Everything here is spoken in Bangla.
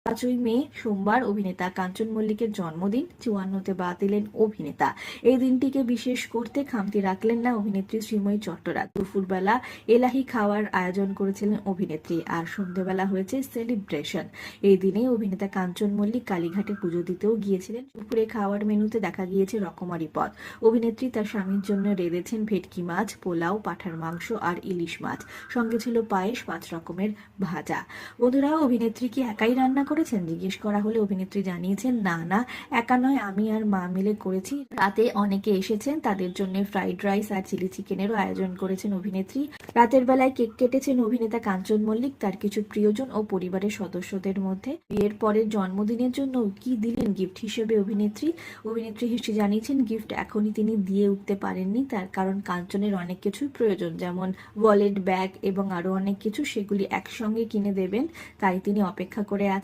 5ই মে সোমবার অভিনেতা কাঞ্চন মল্লিকের জন্মদিন। 54তে বাদ দিলেন অভিনেতা। এই দিনটিকে বিশেষ করতে খামতি রাখলেন না অভিনেত্রী শ্রীময়ী চট্টরাজ। দুপুরবেলা এলাহি খাওয়ার আয়োজন করেছিলেন অভিনেত্রী, আর সন্ধ্যেবেলা হয়েছে সেলিব্রেশন। এই দিনে অভিনেতা কাঞ্চন মল্লিক কালীঘাটে পুজো দিতেও গিয়েছিলেন। দুপুরে খাওয়ার মেনুতে দেখা গিয়েছে রকমারি পদ। অভিনেত্রী তার স্বামীর জন্য রেঁধেছেন ভেটকি মাছ, পোলাও, পাঁঠার মাংস আর ইলিশ মাছ। সঙ্গে ছিল পায়েস, 5 রকমের ভাজা। বন্ধুরা, অভিনেত্রী কি একাই রান্না করেছেন? জিজ্ঞেস করা হলে অভিনেত্রী জানিয়েছেন, না না, একা নয়, আমি আর মা মিলে করেছি। রাতে অনেকে এসেছেন, তাদের জন্য ফ্রাইড রাইস আর চিলি চিকেনেরও আয়োজন করেছেন অভিনেত্রী। রাতের বেলায় কেক কেটেছেন অভিনেতা কাঞ্চন মল্লিক তার কিছু প্রিয়জন ও পরিবারের সদস্যদের মধ্যে। বিয়ের পরের জন্মদিনের জন্য কি দিলেন গিফট হিসেবে অভিনেত্রী হিসেবে জানিয়েছেন, গিফট এখনই তিনি দিয়ে উঠতে পারেননি, তার কারণ কাঞ্চনের অনেক কিছুই প্রয়োজন, যেমন ওয়ালেট, ব্যাগ এবং আরো অনেক কিছু, সেগুলি একসঙ্গে কিনে দেবেন, তাই তিনি অপেক্ষা করে আছেন।